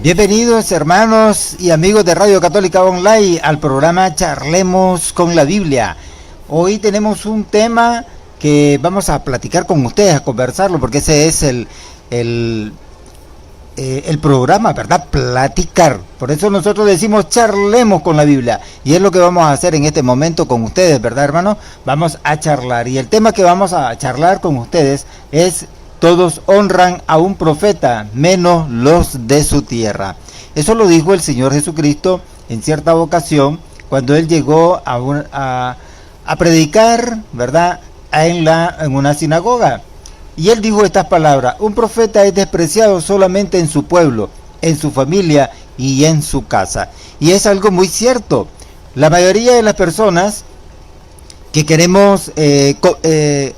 Bienvenidos hermanos y amigos de Radio Católica Online al programa Charlemos con la Biblia. Hoy tenemos un tema que vamos a platicar con ustedes, a conversarlo, porque ese es el, el programa, ¿verdad? Platicar. Por eso nosotros decimos charlemos con la Biblia. Y es lo que vamos a hacer en este momento con ustedes, ¿verdad, hermano? Vamos a charlar. Y el tema que vamos a charlar con ustedes es: todos honran a un profeta, menos los de su tierra. Eso lo dijo el Señor Jesucristo en cierta ocasión, cuando Él llegó a predicar, ¿verdad?, en una sinagoga. Y Él dijo estas palabras: un profeta es despreciado solamente en su pueblo, en su familia y en su casa. Y es algo muy cierto. La mayoría de las personas que queremos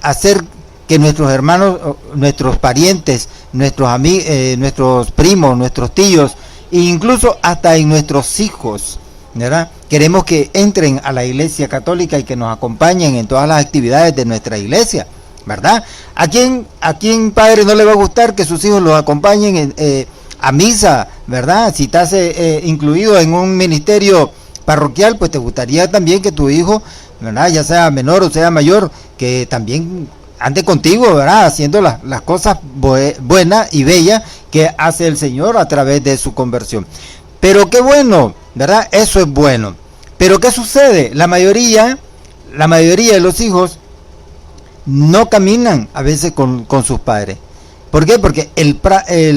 hacer que nuestros hermanos, nuestros parientes, nuestros primos, nuestros tíos, e incluso hasta en nuestros hijos, ¿verdad?, queremos que entren a la iglesia católica y que nos acompañen en todas las actividades de nuestra iglesia, ¿verdad? ¿A quién padre no le va a gustar que sus hijos los acompañen a misa, ¿verdad? Si estás incluido en un ministerio parroquial, pues te gustaría también que tu hijo, ¿verdad?, ya sea menor o sea mayor, que también ande contigo, ¿verdad?, haciendo las cosas buenas y bellas que hace el Señor a través de su conversión. Pero qué bueno, ¿verdad? Eso es bueno. Pero ¿qué sucede? La mayoría de los hijos no caminan a veces con sus padres. ¿Por qué? Porque el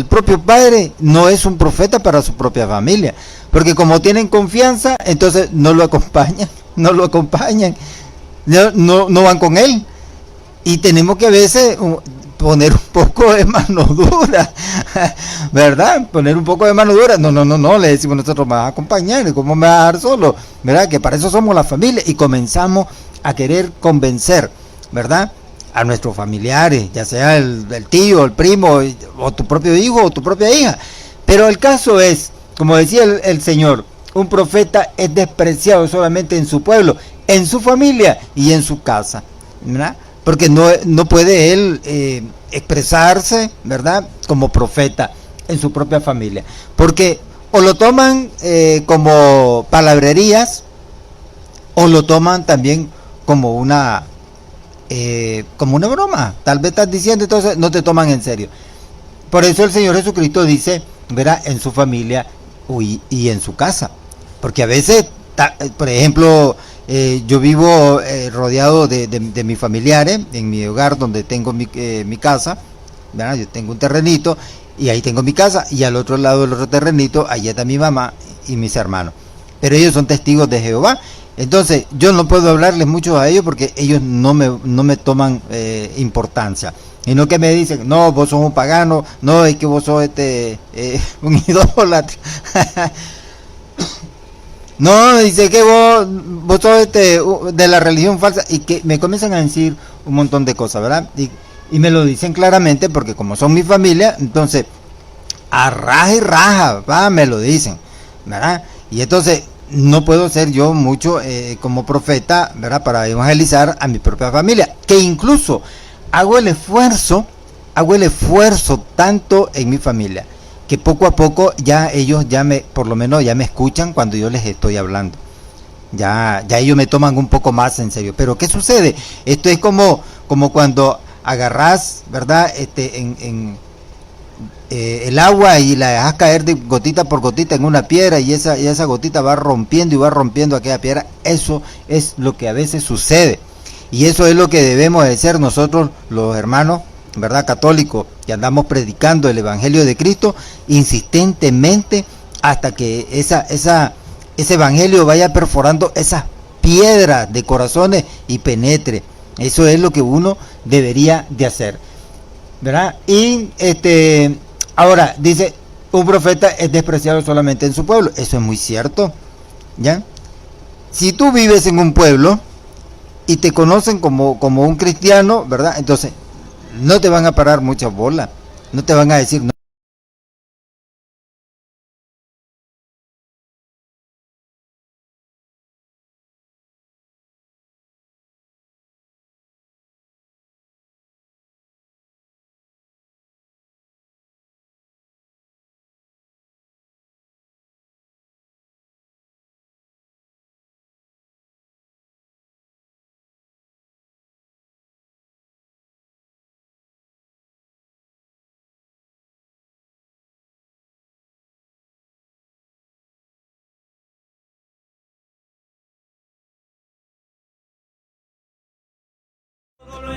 propio padre no es un profeta para su propia familia. Porque como tienen confianza, entonces no lo acompañan, no van con él. Y tenemos que a veces poner un poco de mano dura, ¿verdad? Poner un poco de mano dura. No, le decimos nosotros: me vas a acompañar, ¿cómo me vas a dejar solo? ¿Verdad? Que para eso somos la familia, y comenzamos a querer convencer, ¿verdad?, a nuestros familiares, ya sea el tío, el primo, o tu propio hijo o tu propia hija. Pero el caso es, como decía el Señor: un profeta es despreciado solamente en su pueblo, en su familia y en su casa, ¿verdad? Porque no puede él expresarse, ¿verdad?, como profeta en su propia familia. Porque o lo toman como palabrerías, o lo toman también como una broma. Tal vez estás diciendo, entonces no te toman en serio. Por eso el Señor Jesucristo dice, verá, en su familia y en su casa. Porque a veces, por ejemplo, yo vivo rodeado de mis familiares, en mi hogar donde tengo mi casa, ¿verdad? Yo tengo un terrenito y ahí tengo mi casa, y al otro lado del otro terrenito, allá está mi mamá y mis hermanos. Pero ellos son testigos de Jehová. Entonces yo no puedo hablarles mucho a ellos porque ellos no me toman importancia, sino que me dicen: no, vos sos un pagano, no, es que vos sos un idólatra. No, dice que vos sos de la religión falsa, y que me comienzan a decir un montón de cosas, ¿verdad? Y me lo dicen claramente, porque como son mi familia, entonces a raja y raja, ¿va?, me lo dicen, ¿verdad? Y entonces no puedo ser yo mucho como profeta, ¿verdad?, para evangelizar a mi propia familia, que incluso hago el esfuerzo, tanto en mi familia, que poco a poco ya ellos por lo menos ya me escuchan cuando yo les estoy hablando. Ya ellos me toman un poco más en serio. Pero ¿qué sucede? Esto es como cuando agarrás, ¿verdad?, el agua, y la dejas caer de gotita por gotita en una piedra, y esa gotita va rompiendo aquella piedra. Eso es lo que a veces sucede, y eso es lo que debemos de ser nosotros, los hermanos, ¿verdad?, católicos, que andamos predicando el Evangelio de Cristo insistentemente, hasta que ese Evangelio vaya perforando esas piedras de corazones y penetre. Eso es lo que uno debería de hacer, ¿verdad? Y ahora dice: un profeta es despreciado solamente en su pueblo. Eso es muy cierto, ¿ya? Si tú vives en un pueblo y te conocen como un cristiano, ¿verdad?, entonces no te van a parar mucha bola, no te van a decir: no,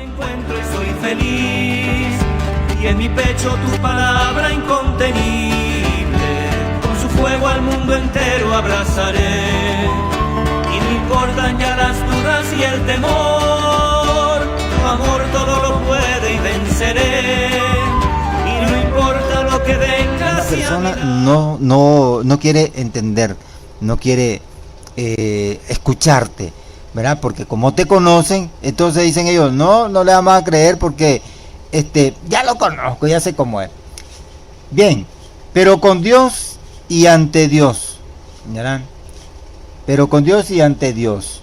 encuentro y soy feliz, y en mi pecho tu palabra incontenible, con su fuego al mundo entero abrazaré, y no importan ya las dudas y el temor, tu amor todo lo puede y venceré, y no importa lo que venga. La persona no quiere entender, no quiere escucharte, ¿verdad? Porque como te conocen, entonces dicen ellos, no le vamos a creer porque ya lo conozco, ya sé cómo es. Bien, pero con Dios y ante Dios, ¿verdad? Pero con Dios y ante Dios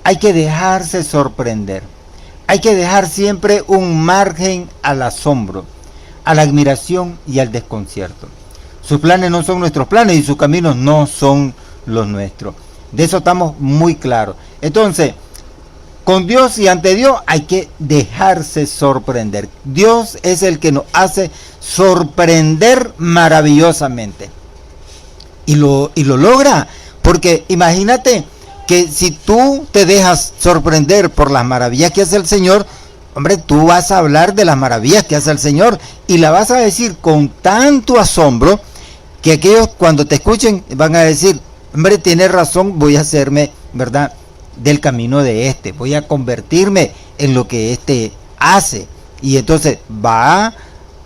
hay que dejarse sorprender, hay que dejar siempre un margen al asombro, a la admiración y al desconcierto. Sus planes no son nuestros planes y sus caminos no son los nuestros. De eso estamos muy claros. Entonces, con Dios y ante Dios hay que dejarse sorprender. Dios es el que nos hace sorprender maravillosamente. Y lo logra. Porque imagínate que si tú te dejas sorprender por las maravillas que hace el Señor, hombre, tú vas a hablar de las maravillas que hace el Señor y la vas a decir con tanto asombro que aquellos cuando te escuchen van a decir, hombre, tienes razón, voy a hacerme, ¿verdad?, del camino de voy a convertirme en lo que hace. Y entonces va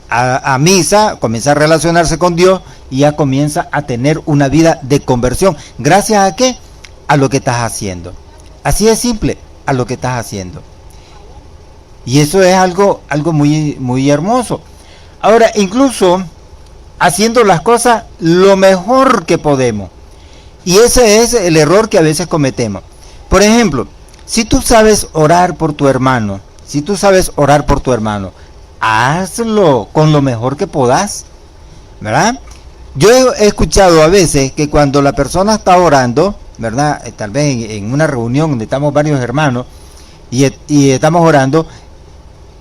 a misa, comienza a relacionarse con Dios y ya comienza a tener una vida de conversión. ¿Gracias a qué? A lo que estás haciendo. Así de simple, a lo que estás haciendo. Y eso es algo muy, muy hermoso. Ahora, incluso haciendo las cosas lo mejor que podemos. Y ese es el error que a veces cometemos. Por ejemplo, si tú sabes orar por tu hermano, hazlo con lo mejor que podás, ¿verdad? Yo he escuchado a veces que cuando la persona está orando, ¿verdad? Tal vez en una reunión donde estamos varios hermanos y estamos orando,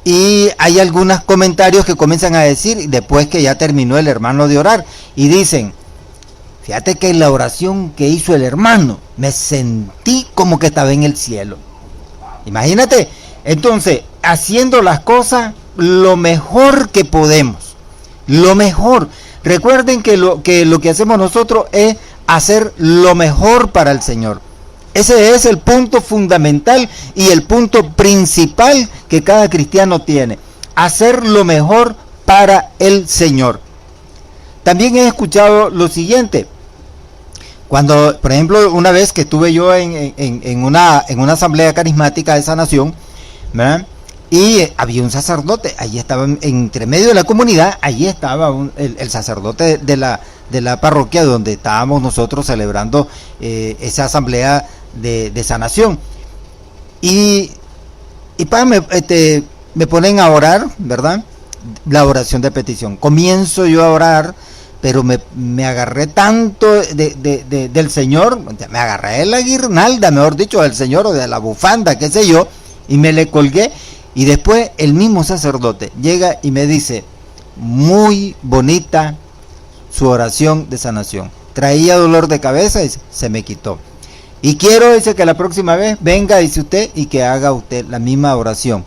y hay algunos comentarios que comienzan a decir después que ya terminó el hermano de orar y dicen, fíjate que en la oración que hizo el hermano me sentí como que estaba en el cielo. Imagínate, entonces, haciendo las cosas lo mejor que podemos, lo mejor. Recuerden que lo que hacemos nosotros es hacer lo mejor para el Señor. Ese es el punto fundamental y el punto principal que cada cristiano tiene. Hacer lo mejor para el Señor. También he escuchado lo siguiente. Cuando, por ejemplo, una vez que estuve yo en una asamblea carismática de sanación, ¿verdad?, y había un sacerdote, allí estaba entre medio de la comunidad, allí estaba el sacerdote de la parroquia donde estábamos nosotros celebrando esa asamblea de sanación. Y me ponen a orar, ¿verdad?, la oración de petición. Comienzo yo a orar, pero me agarré tanto del Señor, me agarré de la guirnalda, mejor dicho, del Señor, o de la bufanda, qué sé yo, y me le colgué. Y después el mismo sacerdote llega y me dice, muy bonita su oración de sanación. Traía dolor de cabeza y se me quitó. Y quiero, dice, que la próxima vez venga, dice usted, y que haga usted la misma oración.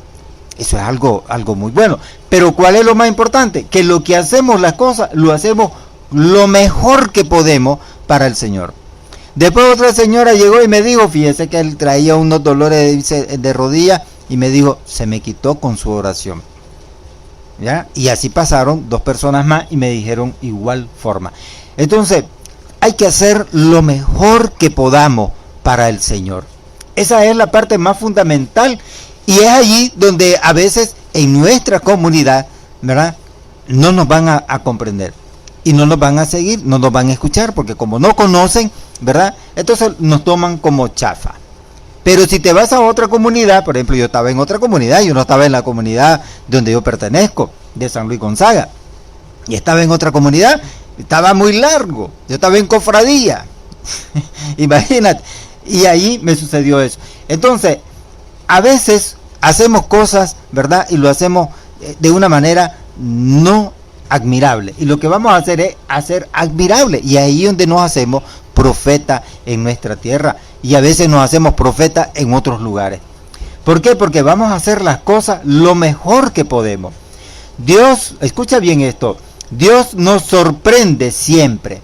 Eso es algo muy bueno. Pero ¿cuál es lo más importante? Que lo que hacemos, las cosas, lo hacemos lo mejor que podemos para el Señor. Después otra señora llegó y me dijo, fíjese que él traía unos dolores de rodilla, y me dijo, se me quitó con su oración. ¿Ya? Y así pasaron 2 personas más y me dijeron igual forma. Entonces, hay que hacer lo mejor que podamos para el Señor. Esa es la parte más fundamental y es allí donde a veces en nuestra comunidad, ¿verdad?, no nos van a comprender y no nos van a seguir, no nos van a escuchar, porque como no conocen, ¿verdad?, entonces nos toman como chafa. Pero si te vas a otra comunidad, por ejemplo, yo estaba en otra comunidad, yo no estaba en la comunidad donde yo pertenezco, de San Luis Gonzaga, y estaba en otra comunidad, estaba muy largo, yo estaba en cofradía, imagínate, y ahí me sucedió eso. Entonces, a veces hacemos cosas, ¿verdad?, y lo hacemos de una manera no admirable, y lo que vamos a hacer es hacer admirable, y ahí es donde nos hacemos profeta en nuestra tierra, y a veces nos hacemos profeta en otros lugares. ¿Por qué? Porque vamos a hacer las cosas lo mejor que podemos. Dios, escucha bien esto, Dios nos sorprende siempre.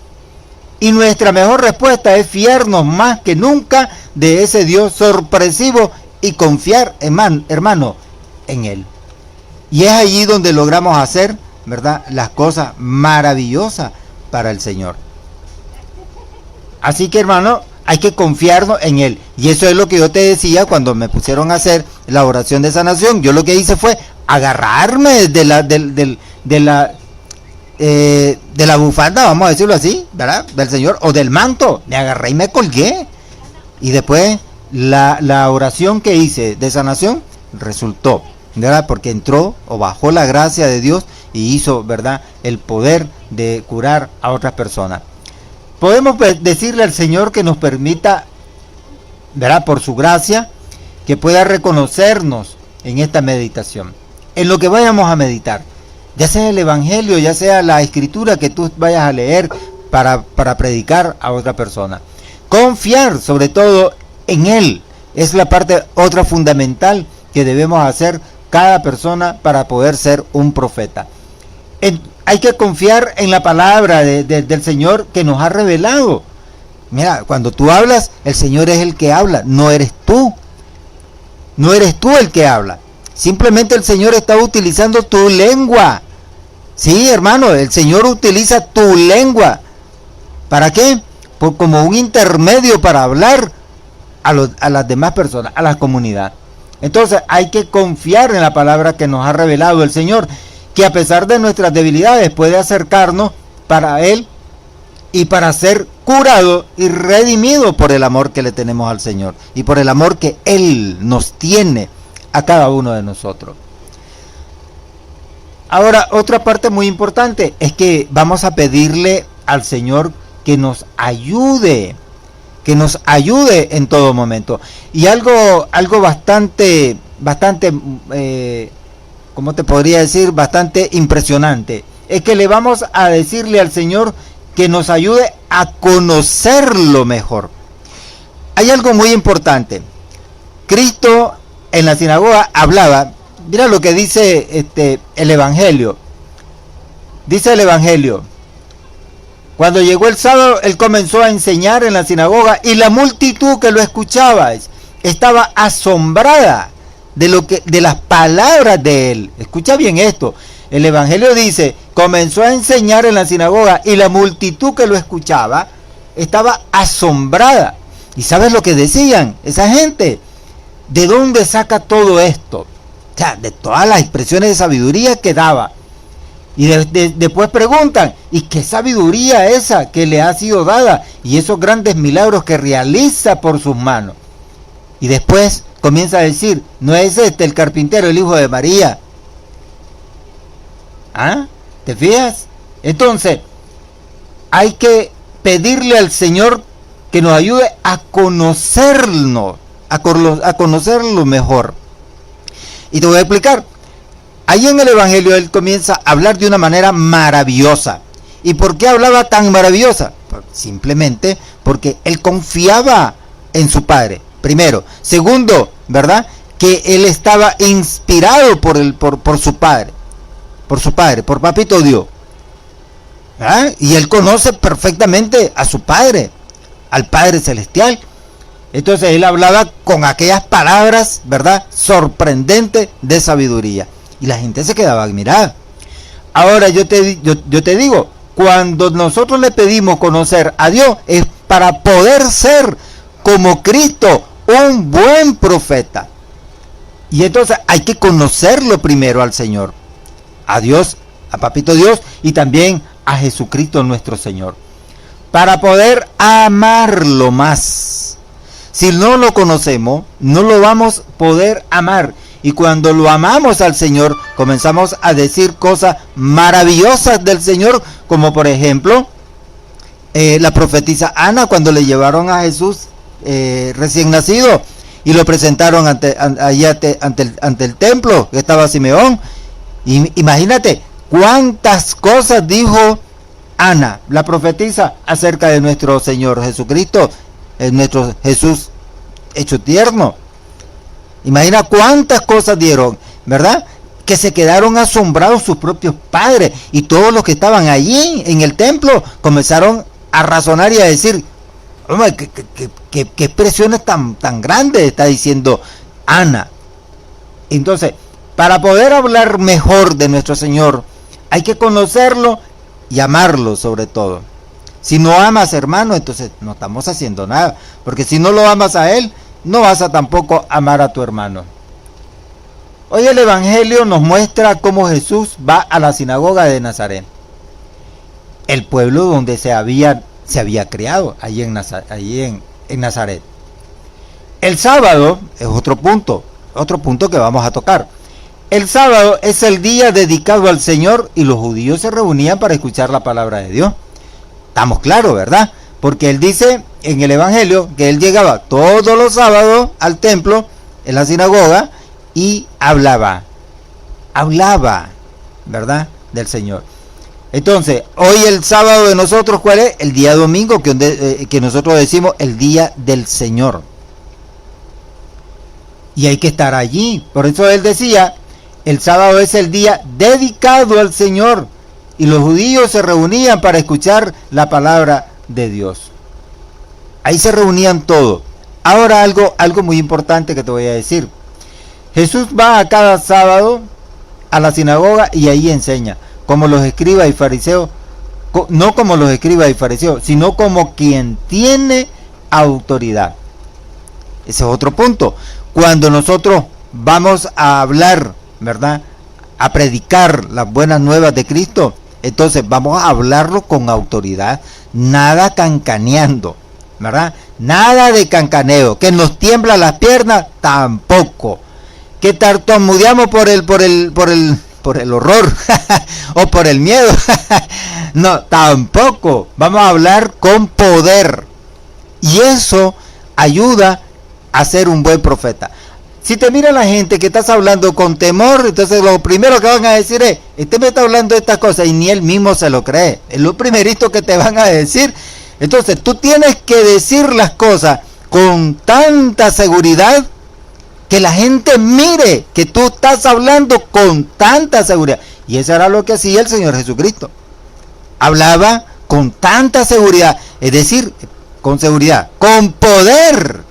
Y nuestra mejor respuesta es fiarnos más que nunca de ese Dios sorpresivo y confiar, hermano, en Él. Y es allí donde logramos hacer, ¿verdad?, las cosas maravillosas para el Señor. Así que, hermano, hay que confiarnos en Él. Y eso es lo que yo te decía cuando me pusieron a hacer la oración de sanación. Yo lo que hice fue agarrarme de la bufanda, vamos a decirlo así, ¿verdad?, del Señor, o del manto. Me agarré y me colgué. Y después la oración que hice de sanación resultó, ¿verdad?, porque entró o bajó la gracia de Dios y hizo, ¿verdad?, el poder de curar a otras personas. Podemos decirle al Señor que nos permita, ¿verdad?, por su gracia, que pueda reconocernos en esta meditación, en lo que vayamos a meditar, ya sea el Evangelio, ya sea la Escritura que tú vayas a leer para predicar a otra persona. Confiar sobre todo en Él es la parte otra fundamental que debemos hacer cada persona para poder ser un profeta. Hay que confiar en la palabra del Señor que nos ha revelado. Mira, cuando tú hablas, el Señor es el que habla, no eres tú. No eres tú el que habla. Simplemente el Señor está utilizando tu lengua. Sí, hermano, el Señor utiliza tu lengua. ¿Para qué? Como un intermedio para hablar a las demás personas, a la comunidad. Entonces hay que confiar en la palabra que nos ha revelado el Señor, que a pesar de nuestras debilidades puede acercarnos para Él y para ser curado y redimido por el amor que le tenemos al Señor y por el amor que Él nos tiene a cada uno de nosotros. Ahora, otra parte muy importante es que vamos a pedirle al Señor que nos ayude en todo momento. Y algo bastante, ¿cómo te podría decir? Bastante impresionante. Es que le vamos a decirle al Señor que nos ayude a conocerlo mejor. Hay algo muy importante. Cristo en la sinagoga hablaba, mira lo que dice el Evangelio. Dice el Evangelio: cuando llegó el sábado, Él comenzó a enseñar en la sinagoga y la multitud que lo escuchaba estaba asombrada de las palabras de Él. Escucha bien esto. El Evangelio dice, comenzó a enseñar en la sinagoga y la multitud que lo escuchaba estaba asombrada. ¿Y sabes lo que decían esa gente? ¿De dónde saca todo esto? O sea, de todas las expresiones de sabiduría que daba. Y después preguntan, ¿y qué sabiduría esa que le ha sido dada? Y esos grandes milagros que realiza por sus manos. Y después comienza a decir, ¿no es el carpintero, el hijo de María? ¿Ah? ¿Te fijas? Entonces, hay que pedirle al Señor que nos ayude a conocernos, a conocerlo mejor. Y te voy a explicar. Ahí en el Evangelio Él comienza a hablar de una manera maravillosa. ¿Y por qué hablaba tan maravillosa? Simplemente porque Él confiaba en su Padre, primero. Segundo, ¿verdad?, que Él estaba inspirado por su Padre. Por Papito Dios. ¿Ah? Y Él conoce perfectamente a su Padre, al Padre Celestial. Entonces Él hablaba con aquellas palabras, ¿verdad?, sorprendentes de sabiduría. Y la gente se quedaba admirada. Ahora yo te digo, cuando nosotros le pedimos conocer a Dios, es para poder ser como Cristo, un buen profeta. Y entonces hay que conocerlo primero al Señor, a Dios, a Papito Dios, y también a Jesucristo nuestro Señor, para poder amarlo más. Si no lo conocemos, no lo vamos a poder amar. Y cuando lo amamos al Señor, comenzamos a decir cosas maravillosas del Señor, como por ejemplo, la profetisa Ana, cuando le llevaron a Jesús recién nacido y lo presentaron ante el templo, que estaba Simeón. Y imagínate cuántas cosas dijo Ana, la profetisa, acerca de nuestro Señor Jesucristo, nuestro Jesús hecho tierno. Imagina cuántas cosas dieron, ¿verdad? Que se quedaron asombrados sus propios padres, y todos los que estaban allí en el templo comenzaron a razonar y a decir, hombre, qué expresiones tan grandes está diciendo Ana. Entonces, para poder hablar mejor de nuestro Señor, hay que conocerlo y amarlo sobre todo. Si no amas, hermano, entonces no estamos haciendo nada, porque si no lo amas a Él, no vas a tampoco amar a tu hermano. Hoy el Evangelio nos muestra cómo Jesús va a la sinagoga de Nazaret, el pueblo donde se había criado, allí en Nazaret. El sábado es otro punto que vamos a tocar. El sábado es el día dedicado al Señor y los judíos se reunían para escuchar la palabra de Dios. Estamos claros, ¿verdad? Porque Él dice en el Evangelio que Él llegaba todos los sábados al templo, en la sinagoga, y hablaba, ¿verdad? Del Señor. Entonces, hoy el sábado de nosotros, ¿cuál es? El día domingo, que nosotros decimos el día del Señor. Y hay que estar allí. Por eso Él decía, el sábado es el día dedicado al Señor. Y los judíos se reunían para escuchar la palabra de Dios. Ahí se reunían todos. Ahora algo muy importante que te voy a decir. Jesús va a cada sábado a la sinagoga y ahí enseña, como los escribas y fariseos, no como los escribas y fariseos, sino como quien tiene autoridad. Ese es otro punto. Cuando nosotros vamos a hablar, ¿verdad?, a predicar las buenas nuevas de Cristo, entonces vamos a hablarlo con autoridad, nada cancaneando, ¿verdad? Nada de cancaneo, que nos tiembla las piernas, tampoco. Que tartamudeamos por el horror o por el miedo. No, tampoco. Vamos a hablar con poder. Y eso ayuda a ser un buen profeta. Si te mira la gente que estás hablando con temor, entonces lo primero que van a decir es, este me está hablando de estas cosas, y ni él mismo se lo cree. Es lo primerito que te van a decir. Entonces tú tienes que decir las cosas con tanta seguridad que la gente mire que tú estás hablando con tanta seguridad. Y eso era lo que hacía el Señor Jesucristo. Hablaba con tanta seguridad, es decir, con seguridad, con poder.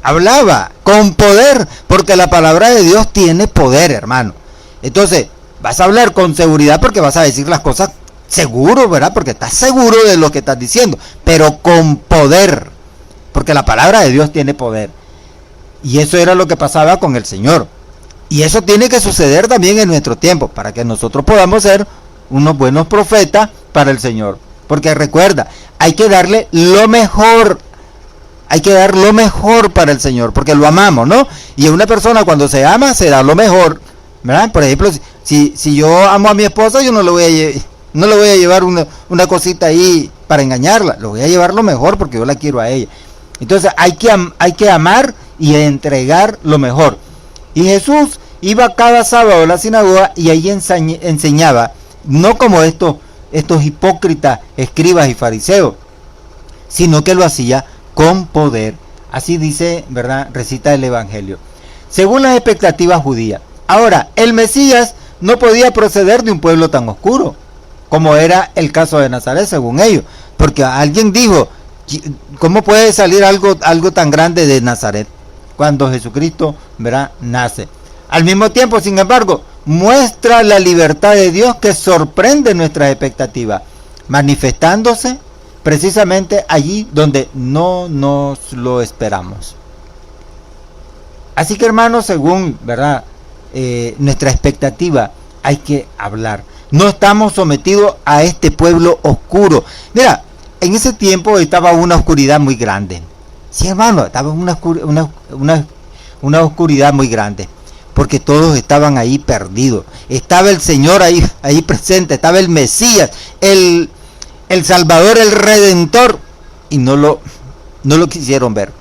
Hablaba con poder, porque la palabra de Dios tiene poder, hermano. Entonces, vas a hablar con seguridad porque vas a decir las cosas seguro, ¿verdad? Porque estás seguro de lo que estás diciendo, pero con poder, porque la palabra de Dios tiene poder. Y eso era lo que pasaba con el Señor. Y eso tiene que suceder también en nuestro tiempo, para que nosotros podamos ser unos buenos profetas para el Señor. Porque recuerda, hay que darle lo mejor. Hay que dar lo mejor para el Señor, porque lo amamos, ¿no? Y una persona cuando se ama, se da lo mejor, ¿verdad? Por ejemplo, si yo amo a mi esposa, yo no le voy a llevar una cosita ahí para engañarla. Le voy a llevar lo mejor porque yo la quiero a ella. Entonces hay que amar y entregar lo mejor. Y Jesús iba cada sábado a la sinagoga y ahí enseñaba, no como estos hipócritas, escribas y fariseos, sino que lo hacía con poder. Así dice, ¿verdad?, recita el Evangelio, según las expectativas judías. Ahora, el Mesías no podía proceder de un pueblo tan oscuro, como era el caso de Nazaret, según ellos, porque alguien dijo, ¿cómo puede salir algo tan grande de Nazaret cuando Jesucristo, ¿verdad?, nace? Al mismo tiempo, sin embargo, muestra la libertad de Dios que sorprende nuestras expectativas, manifestándose precisamente allí donde no nos lo esperamos. Así que, hermanos, según, ¿verdad?, nuestra expectativa, hay que hablar. No estamos sometidos a este pueblo oscuro. Mira, en ese tiempo estaba una oscuridad muy grande. Sí, hermano, estaba una oscuridad muy grande, porque todos estaban ahí perdidos. Estaba el Señor ahí presente, estaba el Mesías, el Salvador, el Redentor, y no lo quisieron ver.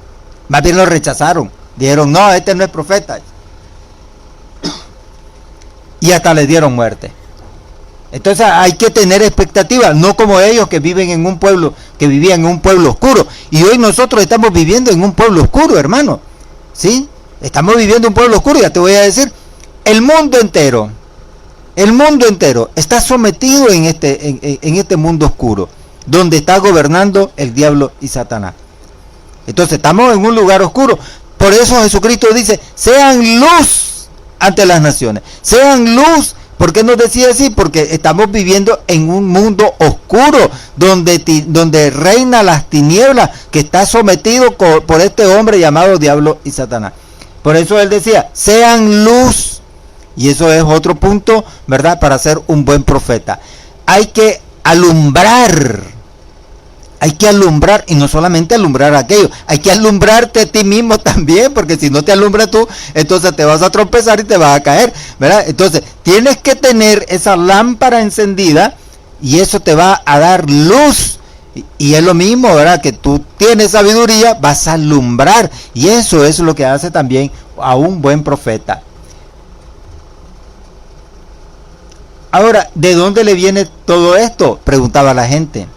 Más bien lo rechazaron. Dijeron, no, este no es profeta. Y hasta le dieron muerte. Entonces hay que tener expectativas, no como ellos que vivían en un pueblo oscuro. Y hoy nosotros estamos viviendo en un pueblo oscuro, hermano. ¿Sí? Estamos viviendo un pueblo oscuro, ya te voy a decir. El mundo entero está sometido en este mundo oscuro, donde está gobernando el diablo y Satanás. Entonces estamos en un lugar oscuro. Por eso Jesucristo dice, sean luz ante las naciones. Sean luz. ¿Por qué nos decía así? Porque estamos viviendo en un mundo oscuro, donde reina las tinieblas, que está sometido por este hombre llamado diablo y Satanás. Por eso él decía, sean luz. Y eso es otro punto, ¿verdad? Para ser un buen profeta. Hay que alumbrar. Hay que alumbrar, y no solamente alumbrar a aquello, hay que alumbrarte a ti mismo también, porque si no te alumbras tú, entonces te vas a tropezar y te vas a caer, ¿verdad? Entonces, tienes que tener esa lámpara encendida, y eso te va a dar luz, y es lo mismo, ¿verdad? Que tú tienes sabiduría, vas a alumbrar, y eso es lo que hace también a un buen profeta. Ahora, ¿de dónde le viene todo esto? Preguntaba la gente.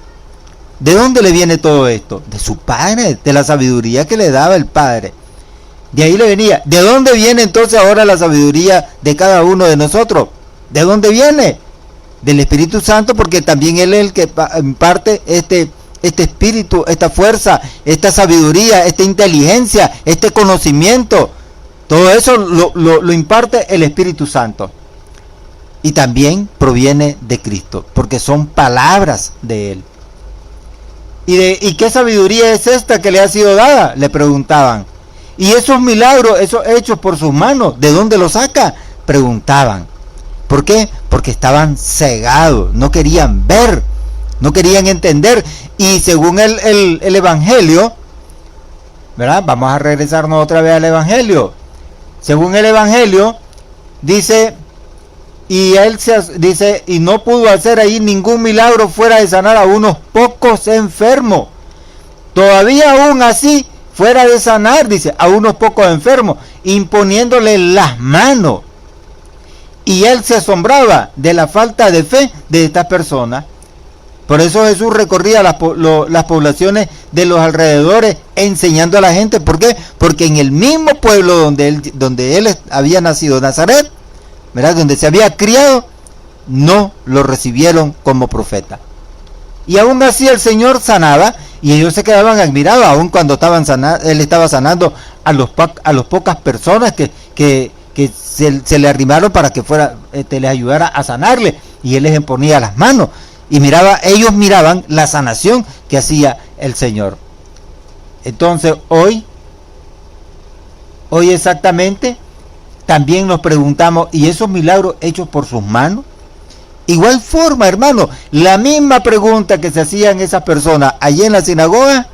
¿De dónde le viene todo esto? De su padre, de la sabiduría que le daba el padre. De ahí le venía. ¿De dónde viene entonces ahora la sabiduría de cada uno de nosotros? ¿De dónde viene? Del Espíritu Santo, porque también Él es el que imparte este espíritu, esta fuerza, esta sabiduría, esta inteligencia, este conocimiento. Todo eso lo imparte el Espíritu Santo. Y también proviene de Cristo, porque son palabras de Él. ¿Y qué sabiduría es esta que le ha sido dada? Le preguntaban. ¿Y esos milagros, esos hechos por sus manos, de dónde los saca? Preguntaban. ¿Por qué? Porque estaban cegados, no querían ver, no querían entender. Y según el Evangelio, ¿verdad? Vamos a regresarnos otra vez al Evangelio. Según el Evangelio, dice... Y él dice, y no pudo hacer ahí ningún milagro fuera de sanar a unos pocos enfermos. Todavía aún así, fuera de sanar, dice, a unos pocos enfermos, imponiéndole las manos. Y él se asombraba de la falta de fe de estas personas. Por eso Jesús recorría las poblaciones de los alrededores, enseñando a la gente. ¿Por qué? Porque en el mismo pueblo donde él había nacido, Nazaret, ¿verdad? Donde se había criado, no lo recibieron como profeta. Y aún así el Señor sanaba, y ellos se quedaban admirados, aún cuando él estaba sanando a los pocas personas que se le arrimaron para que les ayudara a sanarle, y él les imponía las manos, y ellos miraban la sanación que hacía el Señor. Entonces hoy exactamente, también nos preguntamos, ¿y esos milagros hechos por sus manos? Igual forma, hermano, la misma pregunta que se hacían esas personas allí en la sinagoga,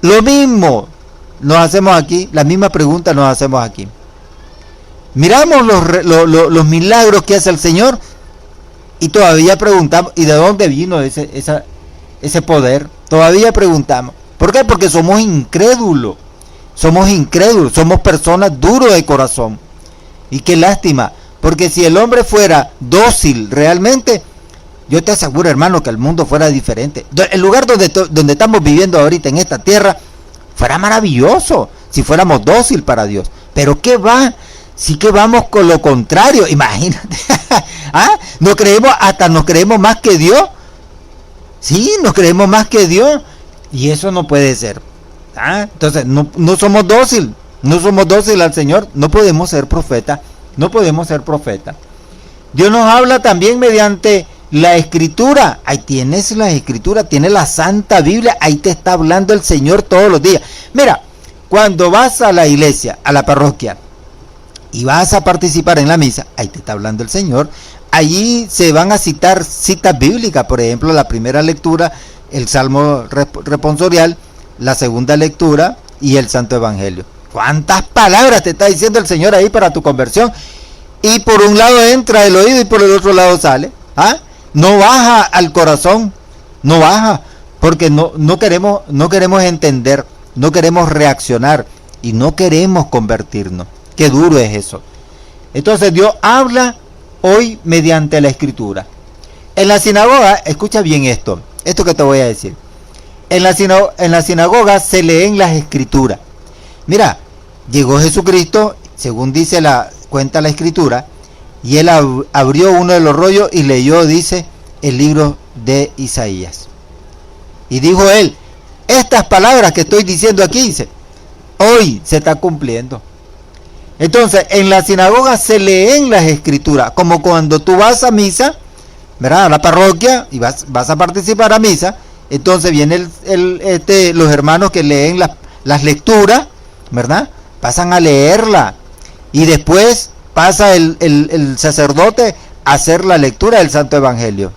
lo mismo nos hacemos aquí, la misma pregunta nos hacemos aquí. Miramos los milagros que hace el Señor y todavía preguntamos, ¿y de dónde vino ese poder? Todavía preguntamos. ¿Por qué? Porque somos incrédulos, somos personas duras de corazón. Y qué lástima, porque si el hombre fuera dócil realmente, yo te aseguro, hermano, que el mundo fuera diferente. El lugar donde estamos viviendo ahorita en esta tierra fuera maravilloso si fuéramos dócil para Dios. Pero ¿qué va? Sí que vamos con lo contrario, imagínate. ¿Ah? Nos creemos más que Dios. Sí, nos creemos más que Dios. Y eso no puede ser. ¿Ah? Entonces, no somos dóciles. No somos dóciles al Señor, no podemos ser profeta. Dios nos habla también mediante la Escritura. Ahí tienes la Escritura, tienes la Santa Biblia, ahí te está hablando el Señor todos los días. Mira, cuando vas a la iglesia, a la parroquia, y vas a participar en la misa, ahí te está hablando el Señor. Allí se van a citar citas bíblicas, por ejemplo, la primera lectura, el Salmo responsorial, la segunda lectura y el Santo Evangelio. ¿Cuántas palabras te está diciendo el Señor ahí para tu conversión? Y por un lado entra el oído y por el otro lado sale. ¿Ah? No baja al corazón, no baja, porque no queremos entender, no queremos reaccionar y no queremos convertirnos. Qué duro es eso. Entonces Dios habla hoy mediante la Escritura. En la sinagoga, escucha bien esto que te voy a decir. En la sinagoga se leen las Escrituras. Mira, llegó Jesucristo, según cuenta la Escritura, y él abrió uno de los rollos y leyó, dice, el libro de Isaías. Y dijo él, estas palabras que estoy diciendo aquí, dice, hoy se está cumpliendo. Entonces, en la sinagoga se leen las Escrituras, como cuando tú vas a misa, ¿verdad?, a la parroquia, y vas a participar a misa. Entonces vienen los hermanos que leen las lecturas, ¿verdad? Pasan a leerla. Y después pasa el sacerdote a hacer la lectura del Santo Evangelio,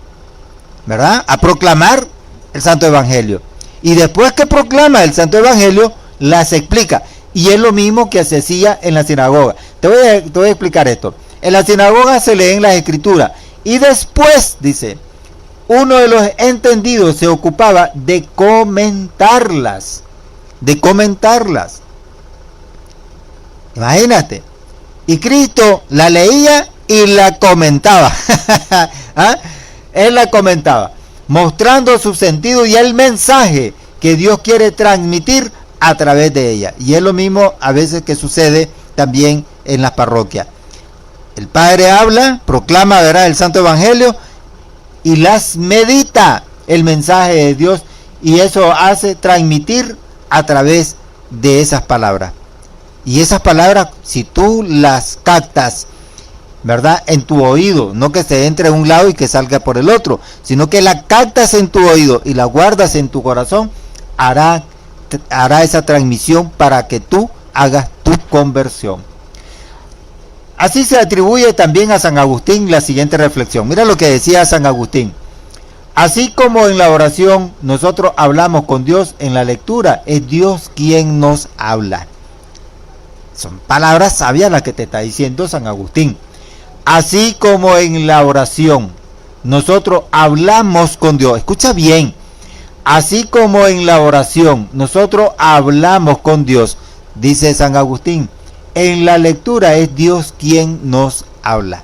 ¿verdad? A proclamar el Santo Evangelio. Y después que proclama el Santo Evangelio, las explica. Y es lo mismo que se hacía en la sinagoga. Te voy a explicar esto. En la sinagoga se leen las Escrituras. Y después, dice, uno de los entendidos se ocupaba de comentarlas. Imagínate. Y Cristo la leía y la comentaba. ¿Ah? Él la comentaba, mostrando su sentido y el mensaje que Dios quiere transmitir a través de ella. Y es lo mismo a veces que sucede también en las parroquias. El Padre habla, proclama, ¿verdad?, el Santo Evangelio, y las medita el mensaje de Dios, y eso hace transmitir a través de esas palabras. Y esas palabras, si tú las captas, ¿verdad?, en tu oído, no que se entre a un lado y que salga por el otro, sino que la captas en tu oído y la guardas en tu corazón, hará esa transmisión para que tú hagas tu conversión. Así se atribuye también a San Agustín la siguiente reflexión. Mira lo que decía San Agustín. Así como en la oración nosotros hablamos con Dios, en la lectura es Dios quien nos habla. Son palabras sabias las que te está diciendo San Agustín. Así como en la oración nosotros hablamos con Dios. Escucha bien. Así como en la oración nosotros hablamos con Dios, dice San Agustín, en la lectura es Dios quien nos habla.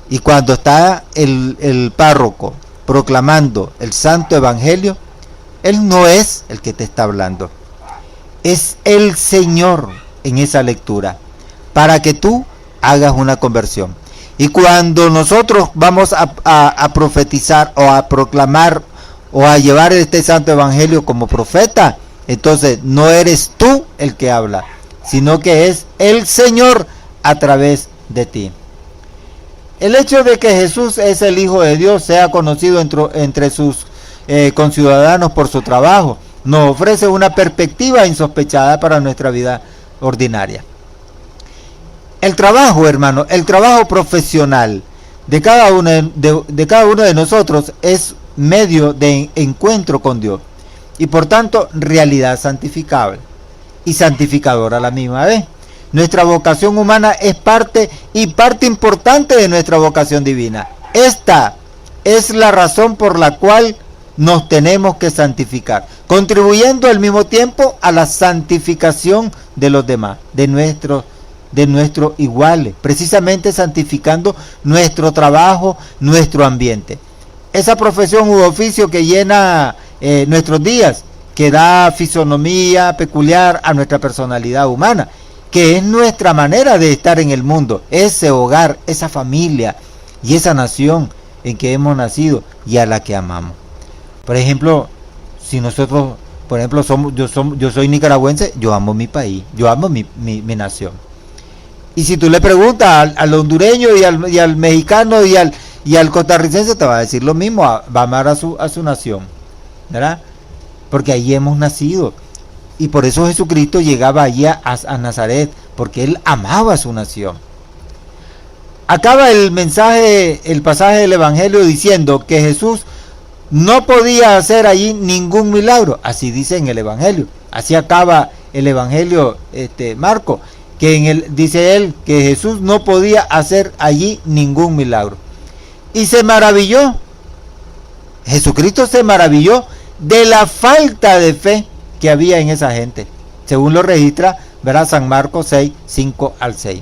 Y cuando está el párroco proclamando el Santo Evangelio, Él no es el que te está hablando, es el Señor en esa lectura, para que tú hagas una conversión. Y cuando nosotros vamos a profetizar o a proclamar o a llevar este Santo Evangelio como profeta, entonces no eres tú el que habla, sino que es el Señor a través de ti. El hecho de que Jesús es el Hijo de Dios sea conocido entre sus conciudadanos por su trabajo, nos ofrece una perspectiva insospechada para nuestra vida ordinaria. El trabajo, hermano, el trabajo profesional de cada uno de nosotros es medio de encuentro con Dios y por tanto realidad santificable y santificadora a la misma vez. Nuestra vocación humana es parte importante de nuestra vocación divina. Esta es la razón por la cual nos tenemos que santificar, contribuyendo al mismo tiempo a la santificación de los demás, de nuestros iguales, precisamente santificando nuestro trabajo, nuestro ambiente. Esa profesión u oficio que llena nuestros días, que da fisonomía peculiar a nuestra personalidad humana, que es nuestra manera de estar en el mundo, ese hogar, esa familia y esa nación en que hemos nacido y a la que amamos. Por ejemplo, si nosotros, yo soy nicaragüense, yo amo mi país, yo amo mi nación. Y si tú le preguntas al hondureño y al mexicano y al costarricense, te va a decir lo mismo, va a amar a su nación, ¿verdad? Porque ahí hemos nacido. Y por eso Jesucristo llegaba allí a Nazaret, porque Él amaba a su nación. Acaba el pasaje del Evangelio diciendo que Jesús no podía hacer allí ningún milagro. Así dice en el Evangelio. Así acaba el Evangelio Marco, que dice él que Jesús no podía hacer allí ningún milagro. Y se maravilló. Jesucristo se maravilló de la falta de fe que había en esa gente, según lo registra, verá, San Marcos 6, 5 al 6.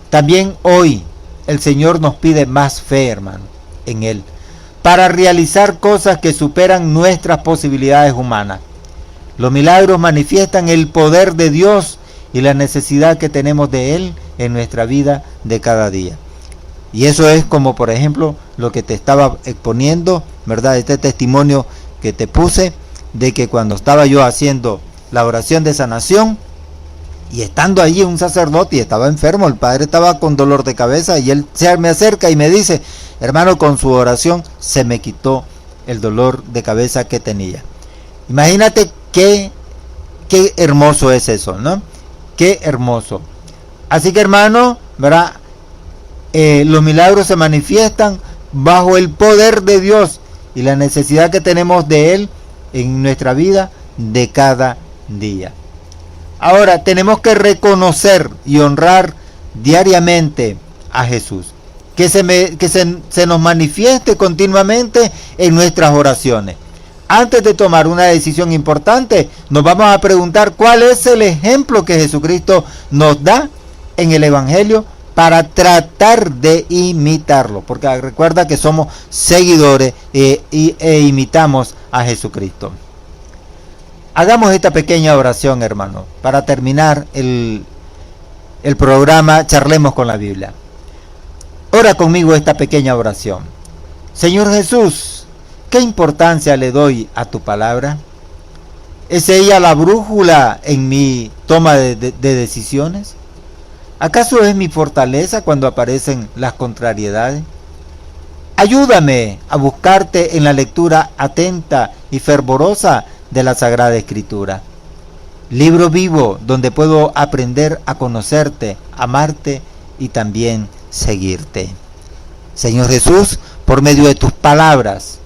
También hoy el Señor nos pide más fe, hermano, en Él, para realizar cosas que superan nuestras posibilidades humanas. Los milagros manifiestan el poder de Dios y la necesidad que tenemos de Él en nuestra vida de cada día. Y eso es como, por ejemplo, lo que te estaba exponiendo, ¿verdad? Este testimonio que te puse, de que cuando estaba yo haciendo la oración de sanación, y estando allí un sacerdote y estaba enfermo, el padre estaba con dolor de cabeza, y él se me acerca y me dice: hermano, con su oración se me quitó el dolor de cabeza que tenía. Imagínate qué hermoso es eso, ¿no? Qué hermoso. Así que, hermano, ¿verdad? Los milagros se manifiestan bajo el poder de Dios y la necesidad que tenemos de Él en nuestra vida de cada día. Ahora tenemos que reconocer y honrar diariamente a Jesús, que se nos manifieste continuamente en nuestras oraciones. Antes de tomar una decisión importante, nos vamos a preguntar cuál es el ejemplo que Jesucristo nos da en el Evangelio para tratar de imitarlo, porque recuerda que somos seguidores e imitamos a Jesucristo. Hagamos esta pequeña oración, hermano, para terminar el programa Charlemos con la Biblia. Ora conmigo esta pequeña oración. Señor Jesús, ¿qué importancia le doy a tu palabra? ¿Es ella la brújula en mi toma de decisiones? ¿Acaso es mi fortaleza cuando aparecen las contrariedades? Ayúdame a buscarte en la lectura atenta y fervorosa de la Sagrada Escritura. Libro vivo donde puedo aprender a conocerte, amarte y también seguirte. Señor Jesús, por medio de tus palabras,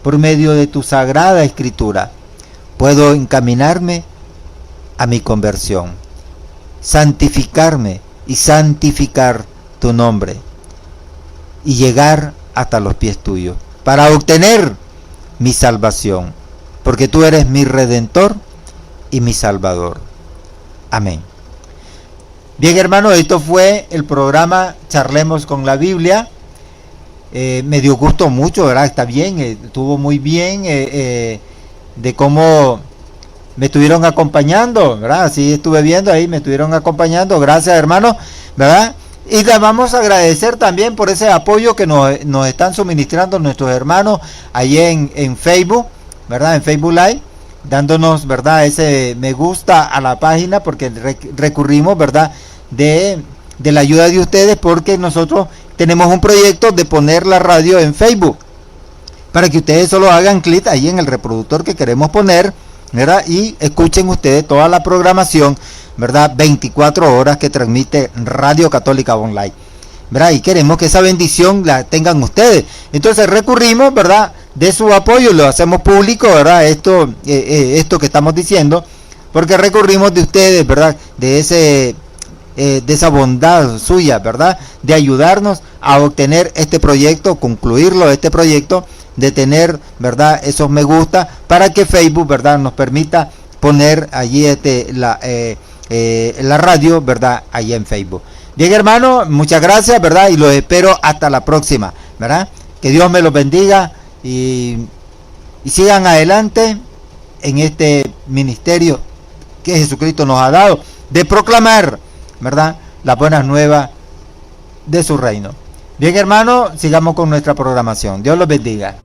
por medio de tu Sagrada Escritura, puedo encaminarme a mi conversión, santificarme y santificar tu nombre y llegar hasta los pies tuyos para obtener mi salvación, porque tú eres mi Redentor y mi Salvador. Amén. Bien, hermano, esto fue el programa Charlemos con la Biblia. Me dio gusto mucho, ¿verdad? Está bien, estuvo muy bien de cómo me estuvieron acompañando, ¿verdad? Así estuve viendo ahí, me estuvieron acompañando. Gracias, hermano, ¿verdad? Y le vamos a agradecer también por ese apoyo que nos están suministrando nuestros hermanos ahí en Facebook, ¿verdad? En Facebook Live, dándonos, ¿verdad? Ese me gusta a la página, porque recurrimos, ¿verdad? De la ayuda de ustedes, porque nosotros tenemos un proyecto de poner la radio en Facebook, para que ustedes solo hagan clic ahí en el reproductor que queremos poner, ¿verdad? Y escuchen ustedes toda la programación, ¿verdad? 24 horas que transmite Radio Católica Online, ¿verdad? Y queremos que esa bendición la tengan ustedes. Entonces recurrimos, ¿verdad? De su apoyo, lo hacemos público, ¿verdad? Esto que estamos diciendo, porque recurrimos de ustedes, ¿verdad? De esa bondad suya, ¿verdad? De ayudarnos a obtener este proyecto, concluirlo, este proyecto, de tener, ¿verdad? Esos me gusta, para que Facebook, ¿verdad? Nos permita poner allí la radio, ¿verdad? Allí en Facebook. Bien, hermano, muchas gracias, ¿verdad? Y los espero hasta la próxima, ¿verdad? Que Dios me los bendiga y sigan adelante en este ministerio que Jesucristo nos ha dado, de proclamar, ¿verdad? Las buenas nuevas de su reino. Bien, hermano, sigamos con nuestra programación. Dios los bendiga.